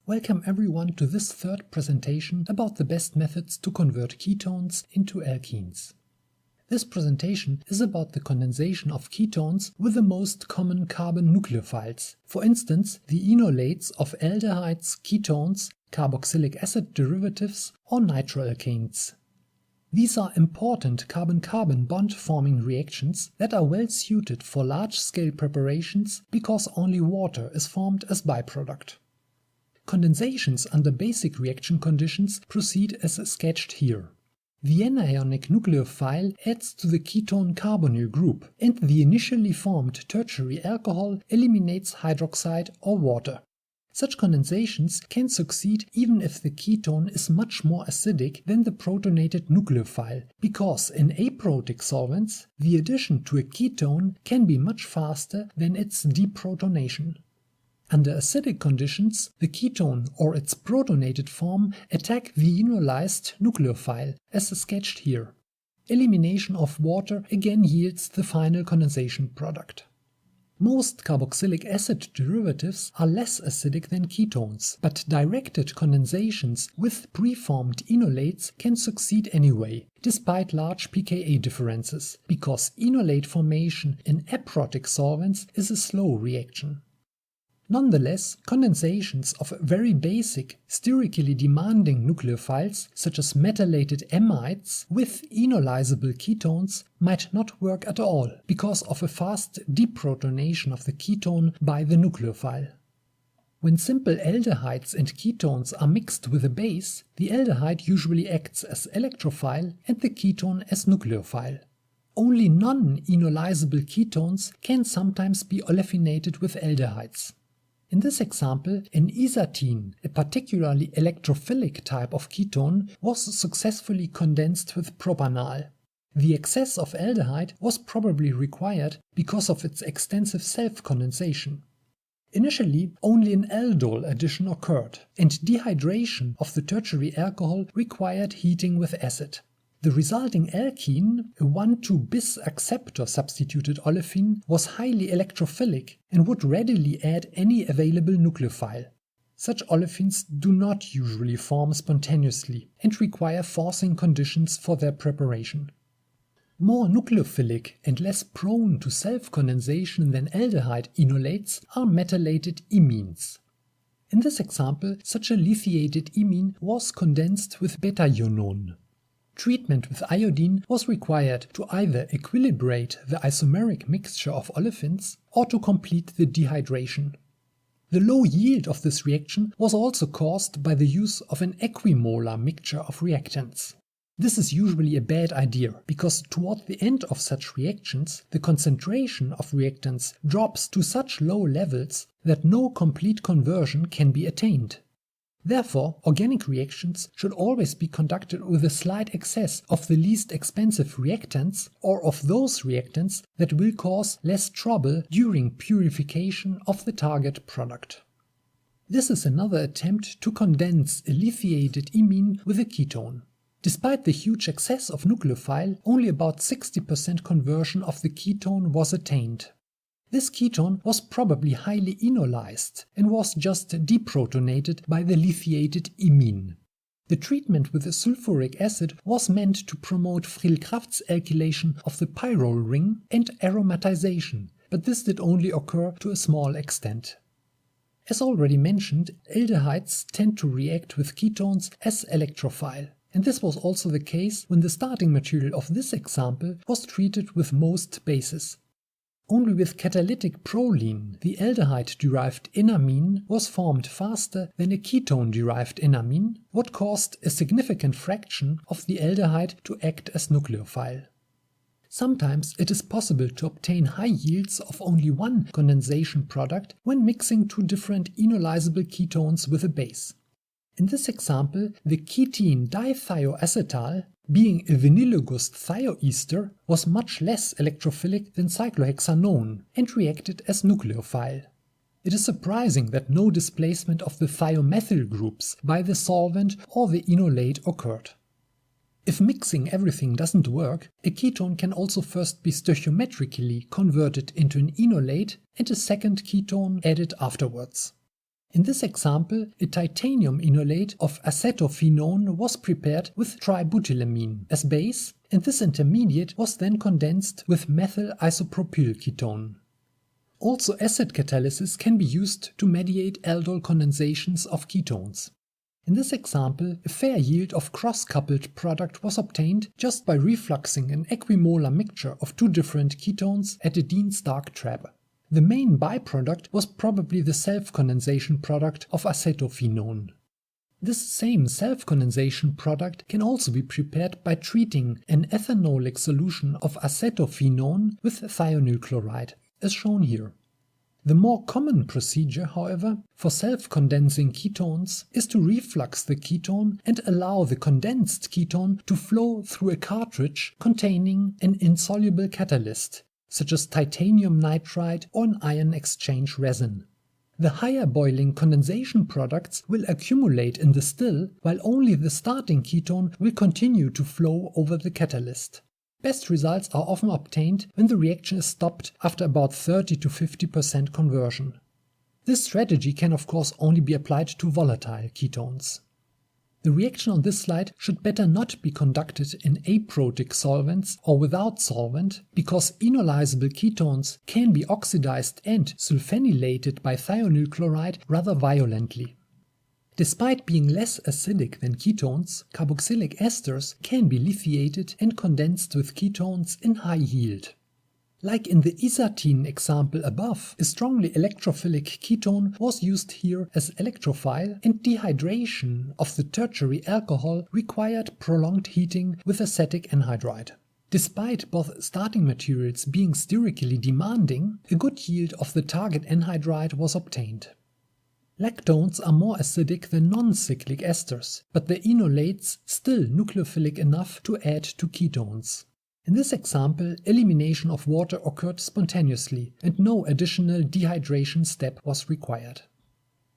Welcome everyone to this third presentation about the best methods to convert ketones into alkenes. This presentation is about the condensation of ketones with the most common carbon nucleophiles, for instance the enolates of aldehydes, ketones, carboxylic acid derivatives or nitroalkanes. These are important carbon-carbon bond-forming reactions that are well suited for large-scale preparations because only water is formed as byproduct. Condensations under basic reaction conditions proceed as sketched here. The anionic nucleophile adds to the ketone carbonyl group, and the initially formed tertiary alcohol eliminates hydroxide or water. Such condensations can succeed even if the ketone is much more acidic than the protonated nucleophile, because in aprotic solvents, the addition to a ketone can be much faster than its deprotonation. Under acidic conditions, the ketone or its protonated form attack the enolized nucleophile, as sketched here. Elimination of water again yields the final condensation product. Most carboxylic acid derivatives are less acidic than ketones, but directed condensations with preformed enolates can succeed anyway, despite large pKa differences, because enolate formation in aprotic solvents is a slow reaction. Nonetheless, condensations of very basic, sterically demanding nucleophiles, such as metallated amides, with enolizable ketones might not work at all because of a fast deprotonation of the ketone by the nucleophile. When simple aldehydes and ketones are mixed with a base, the aldehyde usually acts as electrophile and the ketone as nucleophile. Only non-enolizable ketones can sometimes be olefinated with aldehydes. In this example, an isatine, a particularly electrophilic type of ketone, was successfully condensed with propanal. The excess of aldehyde was probably required because of its extensive self-condensation. Initially, only an aldol addition occurred, and dehydration of the tertiary alcohol required heating with acid. The resulting alkene, a 1,2-bis acceptor substituted olefin, was highly electrophilic and would readily add any available nucleophile. Such olefins do not usually form spontaneously and require forcing conditions for their preparation. More nucleophilic and less prone to self-condensation than aldehyde enolates are metallated imines. In this example, such a lithiated imine was condensed with beta-ionone. Treatment with iodine was required to either equilibrate the isomeric mixture of olefins or to complete the dehydration. The low yield of this reaction was also caused by the use of an equimolar mixture of reactants. This is usually a bad idea because toward the end of such reactions, the concentration of reactants drops to such low levels that no complete conversion can be attained. Therefore, organic reactions should always be conducted with a slight excess of the least expensive reactants or of those reactants that will cause less trouble during purification of the target product. This is another attempt to condense a lithiated imine with a ketone. Despite the huge excess of nucleophile, only about 60% conversion of the ketone was attained. This ketone was probably highly enolized and was just deprotonated by the lithiated imine. The treatment with sulfuric acid was meant to promote Frill-Crafts alkylation of the pyrrole ring and aromatization, but this did only occur to a small extent. As already mentioned, aldehydes tend to react with ketones as electrophile, and this was also the case when the starting material of this example was treated with most bases. Only with catalytic proline, the aldehyde-derived enamine was formed faster than a ketone-derived enamine, what caused a significant fraction of the aldehyde to act as nucleophile. Sometimes it is possible to obtain high yields of only one condensation product when mixing two different enolizable ketones with a base. In this example, the ketene dithioacetal, being a vinylogous thioester, was much less electrophilic than cyclohexanone and reacted as nucleophile. It is surprising that no displacement of the thiomethyl groups by the solvent or the enolate occurred. If mixing everything doesn't work, a ketone can also first be stoichiometrically converted into an enolate and a second ketone added afterwards. In this example, a titanium enolate of acetophenone was prepared with tributylamine as base, and this intermediate was then condensed with methyl isopropyl ketone. Also, acid catalysis can be used to mediate aldol condensations of ketones. In this example, a fair yield of cross-coupled product was obtained just by refluxing an equimolar mixture of two different ketones at a Dean-Stark trap. The main byproduct was probably the self-condensation product of acetophenone. This same self-condensation product can also be prepared by treating an ethanolic solution of acetophenone with thionyl chloride, as shown here. The more common procedure, however, for self-condensing ketones is to reflux the ketone and allow the condensed ketone to flow through a cartridge containing an insoluble catalyst, such as titanium nitride or an ion exchange resin. The higher boiling condensation products will accumulate in the still, while only the starting ketone will continue to flow over the catalyst. Best results are often obtained when the reaction is stopped after about 30 to 50% conversion. This strategy can of course only be applied to volatile ketones. The reaction on this slide should better not be conducted in aprotic solvents or without solvent, because enolizable ketones can be oxidized and sulfanylated by thionyl chloride rather violently. Despite being less acidic than ketones, carboxylic esters can be lithiated and condensed with ketones in high yield. Like in the isatine example above, a strongly electrophilic ketone was used here as electrophile, and dehydration of the tertiary alcohol required prolonged heating with acetic anhydride. Despite both starting materials being sterically demanding, a good yield of the target anhydride was obtained. Lactones are more acidic than non-cyclic esters, but the enolates still nucleophilic enough to add to ketones. In this example, elimination of water occurred spontaneously and no additional dehydration step was required.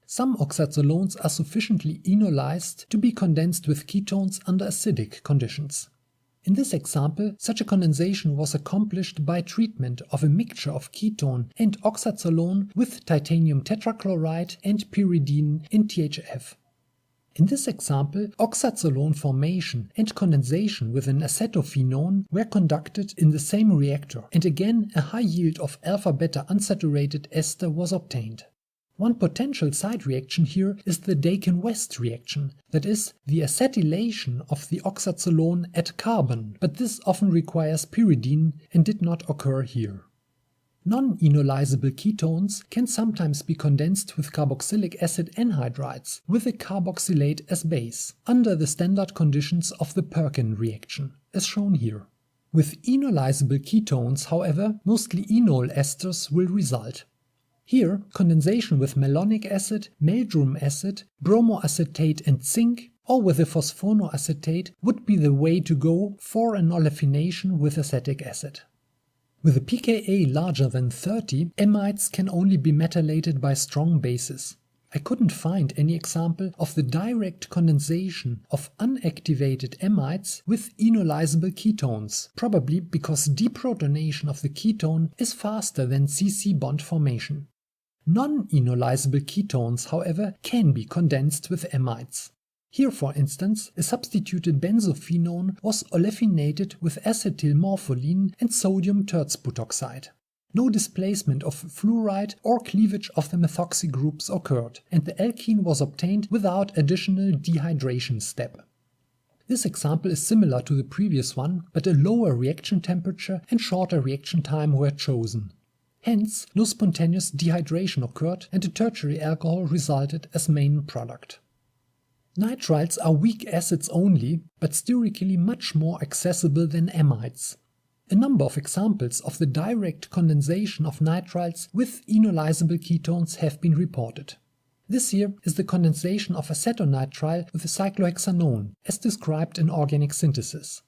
Some oxazolones are sufficiently enolized to be condensed with ketones under acidic conditions. In this example, such a condensation was accomplished by treatment of a mixture of ketone and oxazolone with titanium tetrachloride and pyridine in THF. In this example, oxazolone formation and condensation with an acetophenone were conducted in the same reactor, and again a high yield of alpha-beta unsaturated ester was obtained. One potential side reaction here is the Dakin-West reaction, that is, the acetylation of the oxazolone at carbon, but this often requires pyridine and did not occur here. Non-enolizable ketones can sometimes be condensed with carboxylic acid anhydrides with a carboxylate as base, under the standard conditions of the Perkin reaction, as shown here. With enolizable ketones, however, mostly enol esters will result. Here, condensation with malonic acid, meldrum acid, bromoacetate and zinc, or with a phosphonoacetate would be the way to go for an olefination with acetic acid. With a pKa larger than 30, amides can only be metallated by strong bases. I couldn't find any example of the direct condensation of unactivated amides with enolizable ketones, probably because deprotonation of the ketone is faster than C-C bond formation. Non-enolizable ketones, however, can be condensed with amides. Here, for instance, a substituted benzophenone was olefinated with acetylmorpholine and sodium terzbutoxide. No displacement of fluoride or cleavage of the methoxy groups occurred, and the alkene was obtained without additional dehydration step. This example is similar to the previous one, but a lower reaction temperature and shorter reaction time were chosen. Hence, no spontaneous dehydration occurred and a tertiary alcohol resulted as main product. Nitriles are weak acids only, but sterically much more accessible than amides. A number of examples of the direct condensation of nitriles with enolizable ketones have been reported. This here is the condensation of acetonitrile with cyclohexanone, as described in organic synthesis.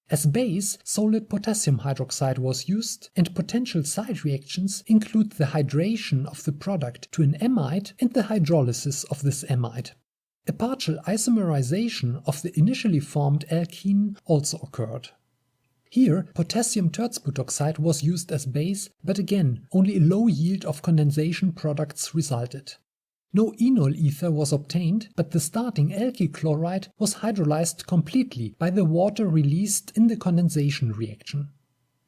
As base, solid potassium hydroxide was used, and potential side reactions include the hydration of the product to an amide and the hydrolysis of this amide. A partial isomerization of the initially formed alkene also occurred. Here, potassium terzbutoxide was used as base, but again, only a low yield of condensation products resulted. No enol ether was obtained, but the starting alkyl chloride was hydrolyzed completely by the water released in the condensation reaction.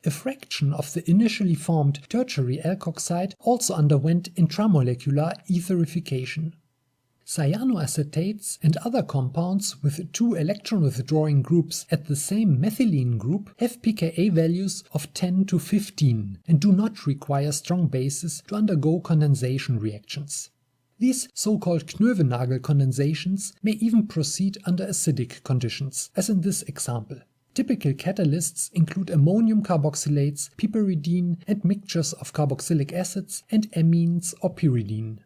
A fraction of the initially formed tertiary alkoxide also underwent intramolecular etherification. Cyanoacetates and other compounds with two electron-withdrawing groups at the same methylene group have pKa values of 10 to 15 and do not require strong bases to undergo condensation reactions. These so-called Knoevenagel condensations may even proceed under acidic conditions, as in this example. Typical catalysts include ammonium carboxylates, piperidine, and mixtures of carboxylic acids and amines or pyridine.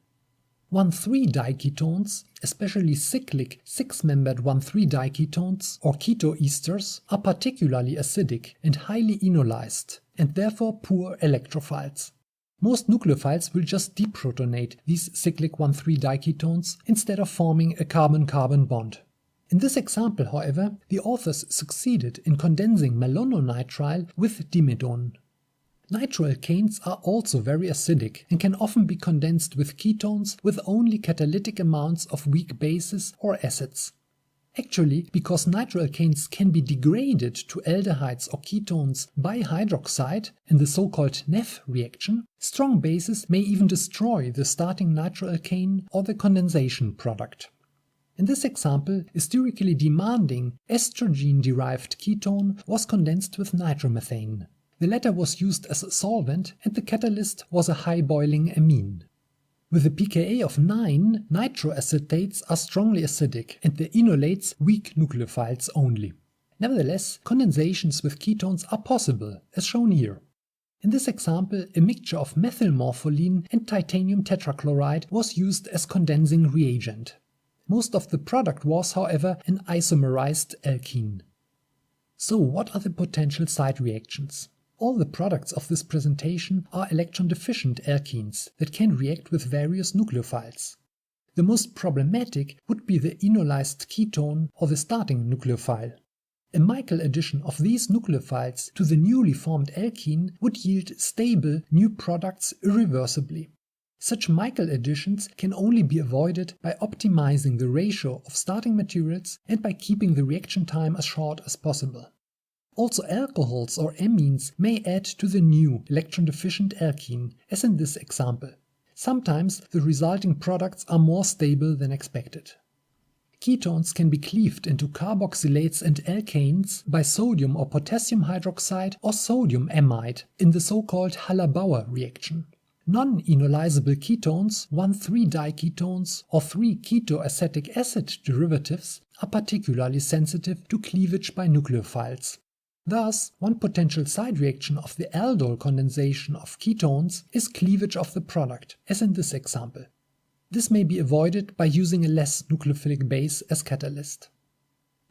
1,3-diketones, especially cyclic 6-membered 1,3-diketones or ketoesters, are particularly acidic and highly enolized, and therefore poor electrophiles. Most nucleophiles will just deprotonate these cyclic 1,3-diketones instead of forming a carbon-carbon bond. In this example, however, the authors succeeded in condensing malononitrile with dimidone. Nitroalkanes are also very acidic and can often be condensed with ketones with only catalytic amounts of weak bases or acids. Actually, because nitroalkanes can be degraded to aldehydes or ketones by hydroxide in the so-called Neff reaction, strong bases may even destroy the starting nitroalkane or the condensation product. In this example, a sterically demanding estrogen-derived ketone was condensed with nitromethane. The latter was used as a solvent and the catalyst was a high-boiling amine. With a pKa of 9, nitroacetates are strongly acidic and the enolates weak nucleophiles only. Nevertheless, condensations with ketones are possible, as shown here. In this example, a mixture of methylmorpholine and titanium tetrachloride was used as condensing reagent. Most of the product was, however, an isomerized alkene. So what are the potential side reactions? All the products of this presentation are electron-deficient alkenes that can react with various nucleophiles. The most problematic would be the enolized ketone or the starting nucleophile. A Michael addition of these nucleophiles to the newly formed alkene would yield stable new products irreversibly. Such Michael additions can only be avoided by optimizing the ratio of starting materials and by keeping the reaction time as short as possible. Also, alcohols or amines may add to the new electron-deficient alkene, as in this example. Sometimes the resulting products are more stable than expected. Ketones can be cleaved into carboxylates and alkanes by sodium or potassium hydroxide or sodium amide in the so-called Haller-Bauer reaction. Non-enolizable ketones, 1,3-diketones or 3-ketoacetic acid derivatives are particularly sensitive to cleavage by nucleophiles. Thus, one potential side reaction of the aldol condensation of ketones is cleavage of the product, as in this example. This may be avoided by using a less nucleophilic base as catalyst.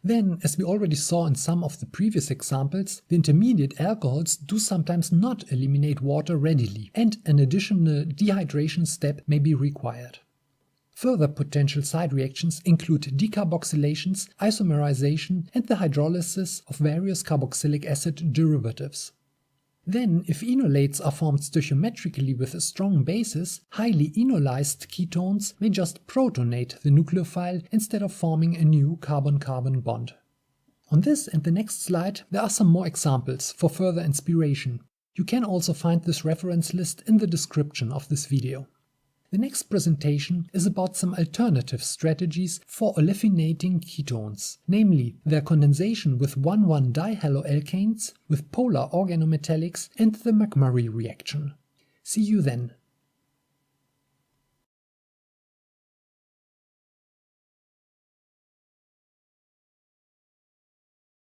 Then, as we already saw in some of the previous examples, the intermediate alcohols do sometimes not eliminate water readily, and an additional dehydration step may be required. Further potential side reactions include decarboxylations, isomerization, and the hydrolysis of various carboxylic acid derivatives. Then, if enolates are formed stoichiometrically with a strong basis, highly enolized ketones may just protonate the nucleophile instead of forming a new carbon-carbon bond. On this and the next slide there are some more examples for further inspiration. You can also find this reference list in the description of this video. The next presentation is about some alternative strategies for olefinating ketones, namely their condensation with 1,1-dihaloalkanes, with polar organometallics, and the McMurray reaction. See you then.